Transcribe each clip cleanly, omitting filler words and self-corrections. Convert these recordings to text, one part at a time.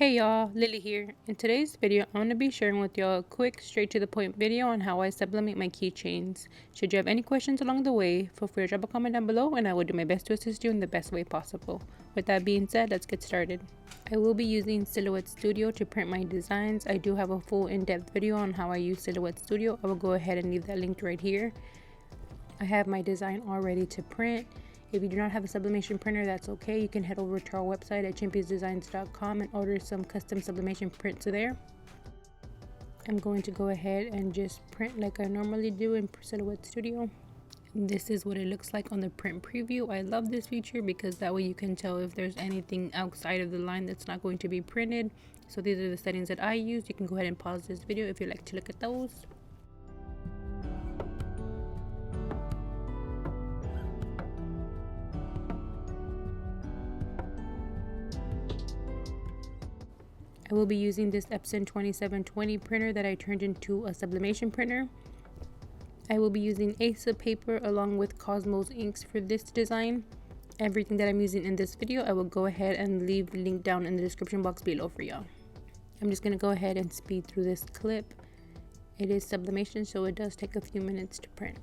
Hey y'all, Lily here. In today's video, I'm going to be sharing with y'all a quick, straight to the point video on how I sublimate my keychains. Should you have any questions along the way, feel free to drop a comment down below and I will do my best to assist you in the best way possible. With that being said, let's get started. I will be using Silhouette Studio to print my designs. I do have a full in-depth video on how I use Silhouette Studio. I will go ahead and leave that linked right here. I have my design all ready to print. If you do not have a sublimation printer, that's okay. You can head over to our website at chimpiesdesigns.com and order some custom sublimation prints there. I'm going to go ahead and just print like I normally do in Silhouette Studio. This is what it looks like on the print preview. I love this feature because that way you can tell if there's anything outside of the line that's not going to be printed. So these are the settings that I use. You can go ahead and pause this video if you'd like to look at those. I will be using this Epson 2720 printer that I turned into a sublimation printer. I will be using Asa paper along with Cosmos inks for this design. Everything that I'm using in this video, I will go ahead and leave link down in the description box below for y'all. I'm just going to go ahead and speed through this clip. It is sublimation, so it does take a few minutes to print.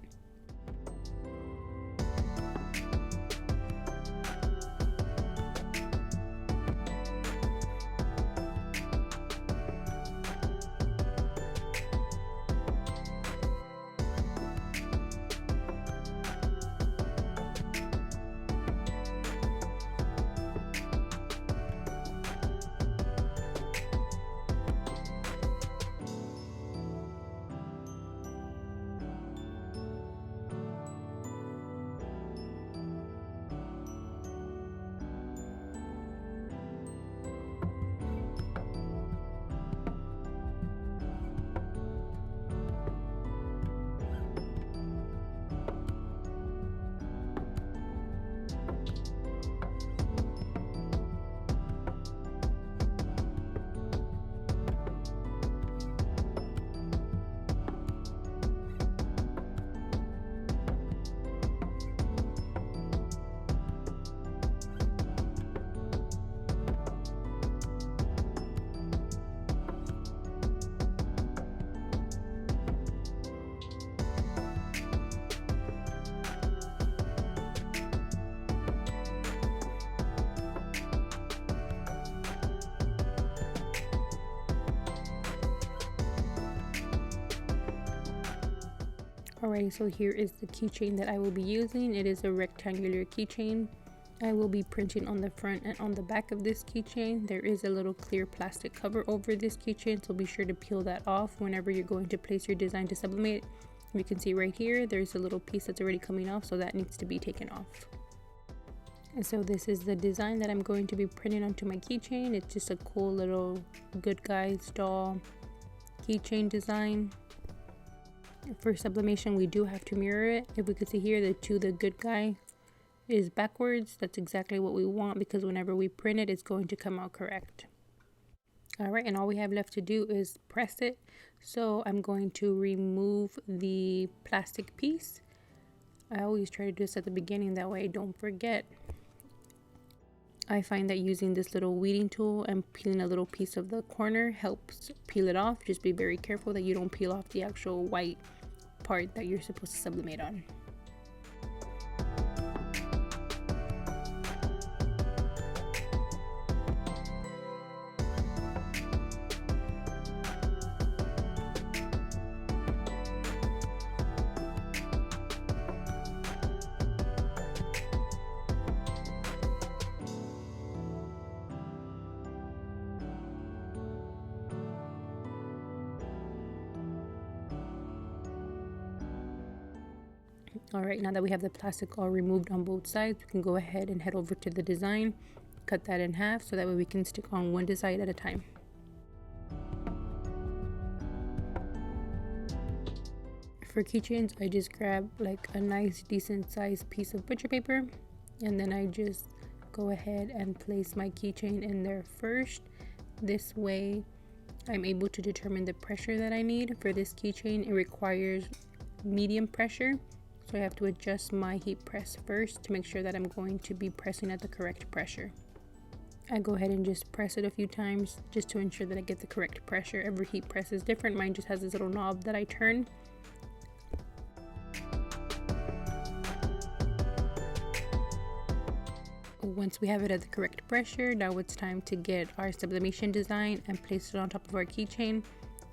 Alrighty, so here is the keychain that I will be using. It is a rectangular keychain. I will be printing on the front and on the back of this keychain. There is a little clear plastic cover over this keychain, so be sure to peel that off whenever you're going to place your design to sublimate. You can see right here, there's a little piece that's already coming off, so that needs to be taken off. And so this is the design that I'm going to be printing onto my keychain. It's just a cool little good guys doll keychain design. For sublimation, we do have to mirror it. If we could see here, the good guy is backwards. That's exactly what we want because whenever we print it, it's going to come out correct. Alright, and all we have left to do is press it. So I'm going to remove the plastic piece. I always try to do this at the beginning, that way I don't forget. I find that using this little weeding tool and peeling a little piece of the corner helps peel it off. Just be very careful that you don't peel off the actual white part that you're supposed to sublimate on. Alright, now that we have the plastic all removed on both sides, we can go ahead and head over to the design, cut that in half so that way we can stick on one design at a time. For keychains, I just grab like a nice decent sized piece of butcher paper, and then I just go ahead and place my keychain in there first. This way I'm able to determine the pressure that I need. For this keychain, it requires medium pressure, so I have to adjust my heat press first to make sure that I'm going to be pressing at the correct pressure. I go ahead and just press it a few times just to ensure that I get the correct pressure. Every heat press is different. Mine just has this little knob that I turn. Once we have it at the correct pressure, now it's time to get our sublimation design and place it on top of our keychain.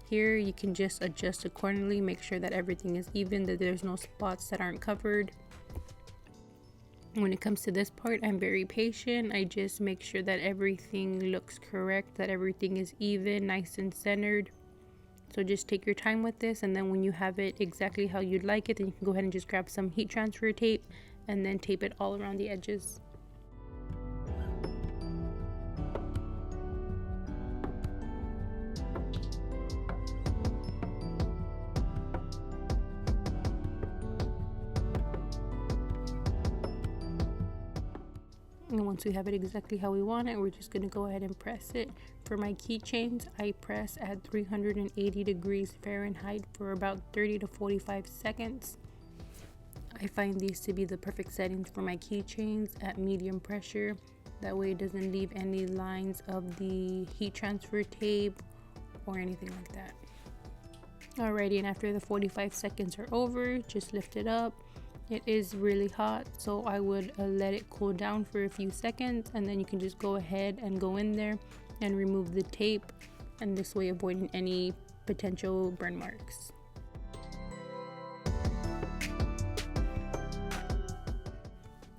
Here you can just adjust accordingly, make sure that everything is even, that there's no spots that aren't covered. When it comes to this part, I'm very patient. I just make sure that everything looks correct, that everything is even, nice and centered. So just take your time with this, and then when you have it exactly how you'd like it, then you can go ahead and just grab some heat transfer tape and then tape it all around the edges. And once we have it exactly how we want it, we're just going to go ahead and press it. For my keychains, I press at 380 degrees Fahrenheit for about 30 to 45 seconds. I find these to be the perfect settings for my keychains at medium pressure. That way it doesn't leave any lines of the heat transfer tape or anything like that. Alrighty, and after the 45 seconds are over, just lift it up. It is really hot, so I would let it cool down for a few seconds, and then you can just go ahead and go in there and remove the tape, and this way avoiding any potential burn marks.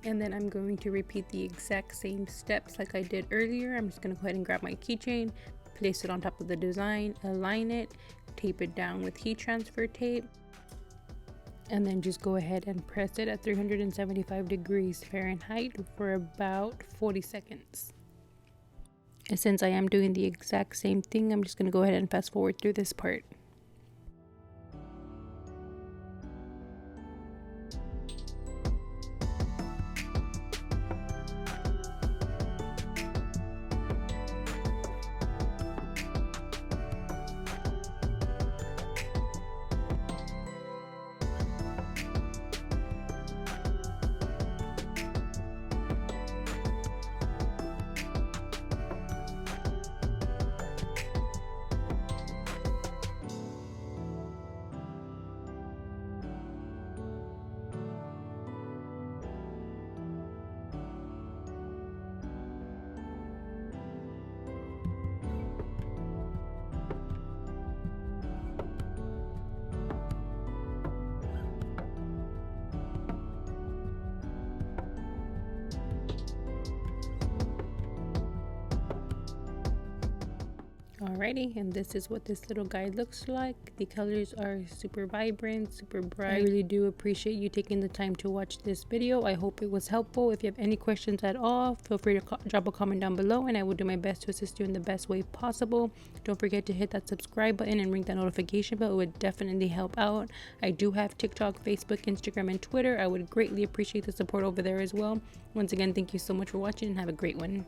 And then I'm going to repeat the exact same steps like I did earlier. I'm just going to go ahead and grab my keychain, place it on top of the design, align it, tape it down with heat transfer tape, and then just go ahead and press it at 375 degrees Fahrenheit for about 40 seconds. And since I am doing the exact same thing, I'm just going to go ahead and fast forward through this part. Alrighty, and this is what this little guy looks like. The colors are super vibrant, super bright. I really do appreciate you taking the time to watch this video. I hope it was helpful. If you have any questions at all, feel free to drop a comment down below, and I will do my best to assist you in the best way possible. Don't forget to hit that subscribe button and ring that notification bell. It would definitely help out. I do have TikTok, Facebook, Instagram, and Twitter. I would greatly appreciate the support over there as well. Once again, thank you so much for watching, and have a great one.